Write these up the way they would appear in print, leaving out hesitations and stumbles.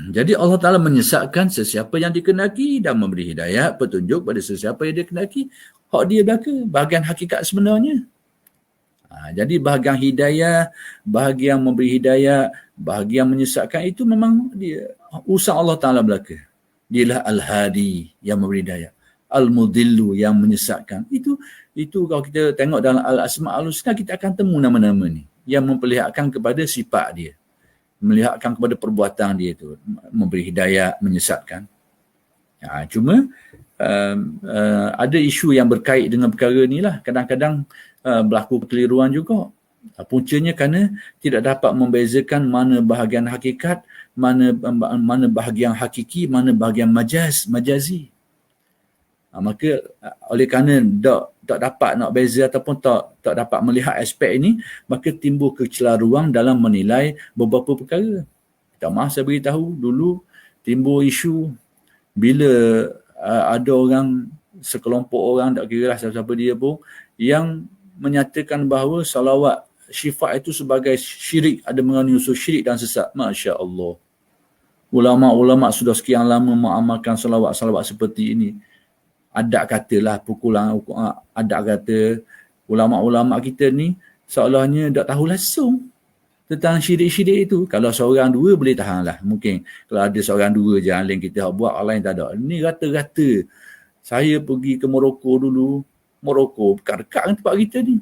Jadi Allah Ta'ala menyesatkan sesiapa yang dikehendaki dan memberi hidayah, petunjuk pada sesiapa yang dikehendaki. Hak dia belaka, bahagian hakikat sebenarnya. Jadi bahagian hidayah, bahagian memberi hidayah, bahagian menyesatkan itu memang dia usaha Allah Ta'ala belaka. Dialah Al-Hadi yang memberi hidayah. Al-Mudillu yang menyesatkan. Itu kalau kita tengok dalam Al-Asma' Al-Husna, kita akan temu nama-nama ni yang memperlihatkan kepada sifat dia. Melihatkan kepada perbuatan dia itu. Memberi hidayah, menyesatkan. Cuma ada isu yang berkait dengan perkara ni lah. Kadang-kadang berlaku kekeliruan juga. Puncanya kerana tidak dapat membezakan mana bahagian hakikat, mana bahagian hakiki, mana bahagian majazi. Maka oleh kerana tak dapat nak beza ataupun tak dapat melihat aspek ini, maka timbul kecelaruan dalam menilai beberapa perkara. Tak maaf saya beritahu, dulu timbul isu bila ada orang, sekelompok orang, tak kira lah siapa-siapa dia pun, yang menyatakan bahawa salawat syifa itu sebagai syirik, ada mengandung unsur syirik dan sesat. Masya Allah. Ulama-ulama sudah sekian lama mengamalkan salawat-salawat seperti ini. Adat katalah, pukulan adat kata, ulama-ulama kita ni seolahnya tak tahu langsung tentang syirik-syirik itu. Kalau seorang dua boleh tahan lah. Mungkin kalau ada seorang dua je lain kita buat, orang lain tak ada. Ini rata-rata. Saya pergi ke Morocco dulu. Morocco dekat-dekat dengan tempat kita ni.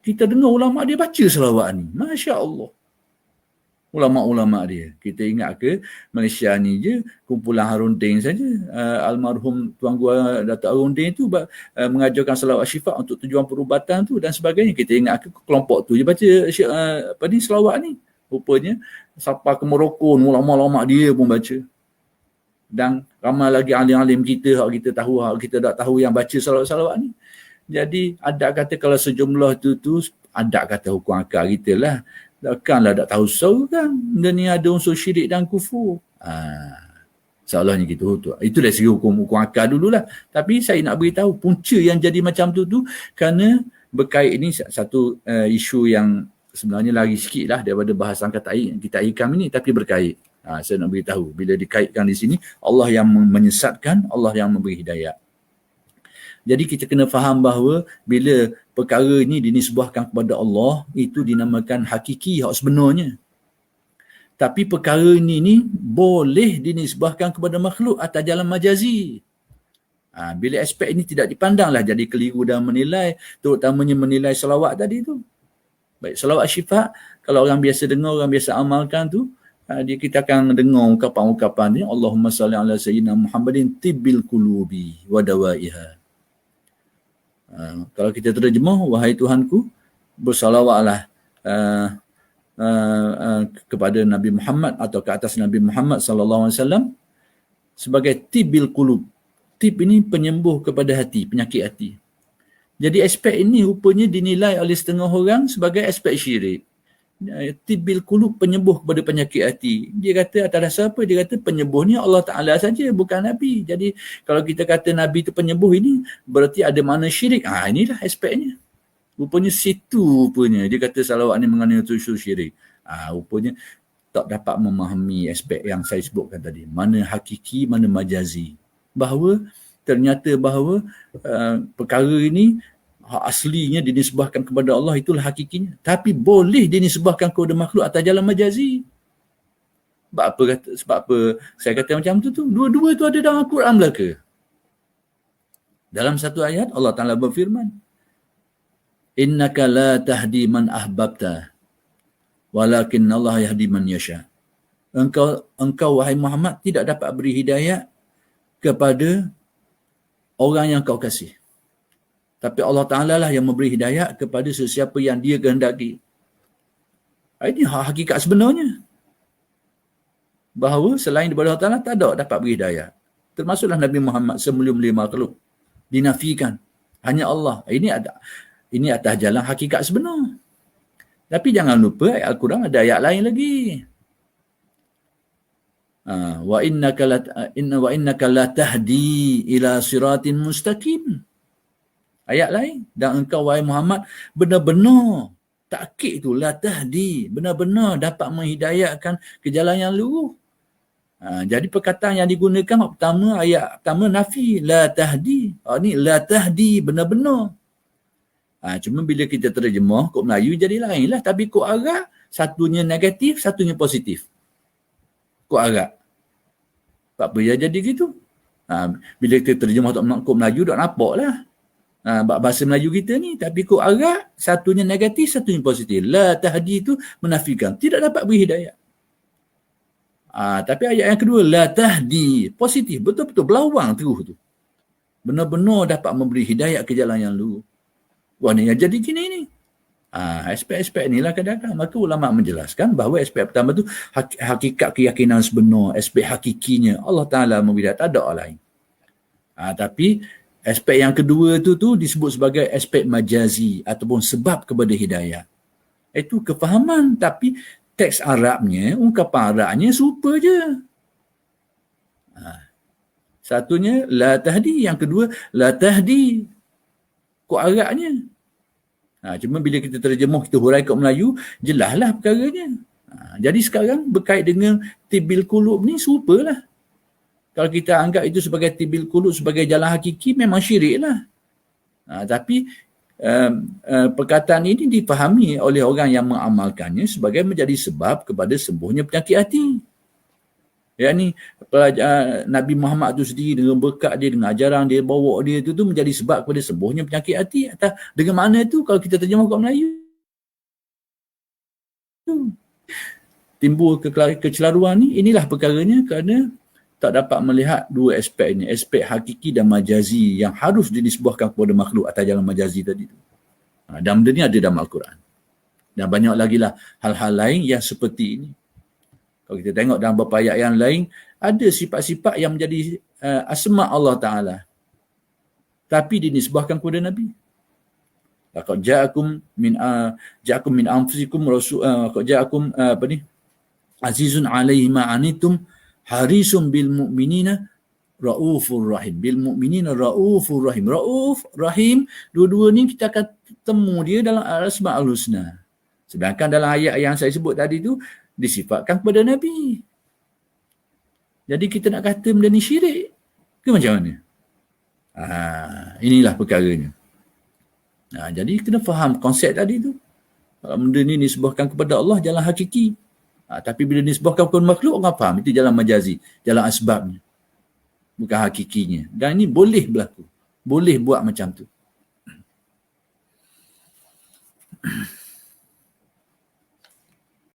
Kita dengar ulama dia baca selawat ni. Masya Allah. Ulama-ulama dia. Kita ingat ke Malaysia ni je kumpulan Harunding saja. Almarhum Tuan Gua Datuk Harunding tu mengajarkan selawat syifa untuk tujuan perubatan tu dan sebagainya. Kita ingat ke kelompok tu je baca selawat ni. Rupanya sampai ke Morocco, ulama-ulama dia pun baca. Dan ramai lagi alim-alim kita, kita tak tahu yang baca salawat-salawat ni. Jadi adat kata kalau sejumlah tu adat kata hukum akal kita lah. Takkanlah tak tahu kan benda ni ada unsur syirik dan kufur. Seolahnya gitu. Itu dari segi hukum akal dululah. Tapi saya nak beritahu punca yang jadi macam tu kerana berkait ini satu isu yang sebenarnya lari sikit lah daripada bahasan kita ikam ini, tapi berkait. Saya nak beritahu bila dikaitkan di sini, Allah yang menyesatkan, Allah yang memberi hidayah. Jadi kita kena faham bahawa bila perkara ini dinisbahkan kepada Allah, itu dinamakan hakiki, hak sebenarnya. Tapi perkara ini boleh dinisbahkan kepada makhluk atas jalan majazi. Bila aspek ini tidak dipandanglah jadi keliru dalam menilai, terutamanya menilai salawat tadi tu. Baik, salawat syifa, kalau orang biasa dengar, orang biasa amalkan tu, kita akan dengar ungkapan-ungkapan ni, Allahumma salli ala sayyidina Muhammadin tibbil qulubi wa dawaiha. Kalau kita terjemah, wahai Tuhanku, bersalawatlah kepada Nabi Muhammad atau ke atas Nabi Muhammad sallallahu alaihi wasallam sebagai tibbil qulub. Tib ini penyembuh kepada hati, penyakit hati. Jadi aspek ini rupanya dinilai oleh setengah orang sebagai aspek syirik. Tibbil qulub, penyembuh kepada penyakit hati. Dia kata atas dasar apa? Dia kata penyembuhnya Allah Ta'ala saja, bukan Nabi. Jadi kalau kita kata Nabi itu penyembuh ini, berarti ada makna syirik. Inilah aspeknya. Rupanya situ rupanya. Dia kata salawat ni mengandung unsur syirik. Rupanya tak dapat memahami aspek yang saya sebutkan tadi. Mana hakiki, mana majazi. Bahawa ternyata bahawa perkara ini hak aslinya dinisbahkan kepada Allah, itulah hakikinya. Tapi boleh dinisbahkan kepada makhluk atas jalan majazi. Sebab apa saya kata macam tu? Dua-dua tu ada dalam Al-Quran belaka. Dalam satu ayat Allah Ta'ala berfirman, innaka la tahdi man ahbabta walakin Allah yahdi man yasha. Engkau wahai Muhammad tidak dapat beri hidayah kepada orang yang kau kasih. Tapi Allah Ta'ala lah yang memberi hidayah kepada sesiapa yang dia kehendaki. Ini hakikat sebenarnya. Bahawa selain daripada Allah Ta'ala tak ada dapat beri hidayah. Termasuklah Nabi Muhammad semulia-mulia makhluk. Dinafikan. Hanya Allah. Ini atas jalan hakikat sebenar. Tapi jangan lupa ayat Al-Quran ada ayat lain lagi. Wa innaka la tahdi ila siratin mustaqim. Ayat lain, dan engkau wahai Muhammad benar-benar takkid tu la tahdi, benar-benar dapat menghidayahkan ke jalan yang lurus. Jadi perkataan yang digunakan pertama, ayat pertama nafi, la tahdi. Ni la tahdi, benar-benar. Cuma bila kita terjemah kod Melayu jadi lain lah. Tapi kod Arab, satunya negatif, satunya positif. Kod Arab. Sebab apa dia jadi gitu? Bila kita terjemah kod Melayu, tak nampak lah. Bahasa Melayu kita ni. Tapi kod Arab, satunya negatif, satunya positif. La tahdi itu menafikan. Tidak dapat beri hidayah. Tapi ayat yang kedua, la tahdi, positif, betul-betul berlawang terus tu. Benar-benar dapat memberi hidayah ke jalan yang lurus. Wah ni yang jadi gini ni. Aspek-aspek ni lah kadang-kadang. Maka ulama menjelaskan bahawa aspek pertama tu hakikat keyakinan sebenar, aspek hakikinya. Allah Ta'ala memberi, tak ada orang lain. Tapi aspek yang kedua tu disebut sebagai aspek majazi ataupun sebab kepada hidayah. Itu kefahaman, tapi teks Arabnya, ungkapan Arabnya serupa je. Satunya la tahdi, yang kedua la tahdi. Kod Arabnya. Cuma bila kita terjemah, kita hurai kod Melayu, jelaslah perkaranya. Jadi sekarang berkait dengan tibil qulub ni serupalah. Kalau kita anggap itu sebagai tibil qulub, sebagai jalan hakiki, memang syirik lah. Tapi perkataan ini difahami oleh orang yang mengamalkannya sebagai menjadi sebab kepada sembuhnya penyakit hati. Ni Nabi Muhammad tu sendiri dengan berkat dia, dengan ajaran dia, bawa dia tu menjadi sebab kepada sembuhnya penyakit hati. Atau dengan mana tu kalau kita terjemah kat Melayu? Timbul kecelaruan ni, inilah perkaranya kerana tak dapat melihat dua aspek ini, aspek hakiki dan majazi yang harus dinisbahkan kepada makhluk atas jalan majazi tadi tu. Dan benda ni ada dalam Al-Quran. Dan banyak lagi lah hal-hal lain yang seperti ini. Kalau kita tengok dalam beberapa ayat yang lain, ada sifat-sifat yang menjadi asma' Allah Ta'ala. Tapi dinisbahkan kepada Nabi. Laqad ja'akum min anfusikum rasul, laqad ja'akum azizun alaihi ma'anitum harisun bil mu'minina raufur rahim. Bil mu'minina raufur rahim. Rauf, rahim, dua-dua ni kita akan temu dia dalam Asma'ul Husna. Sedangkan dalam ayat yang saya sebut tadi tu disifatkan kepada Nabi. Jadi kita nak kata benda ni syirik ke macam mana? Inilah perkaranya. Jadi kena faham konsep tadi tu. Kalau benda ni disebabkan kepada Allah, jalan hakiki. Tapi bila disebabkan kepada makhluk, orang faham itu jalan majazi, jalan asbabnya. Bukan hakikinya. Dan ini boleh berlaku. Boleh buat macam tu.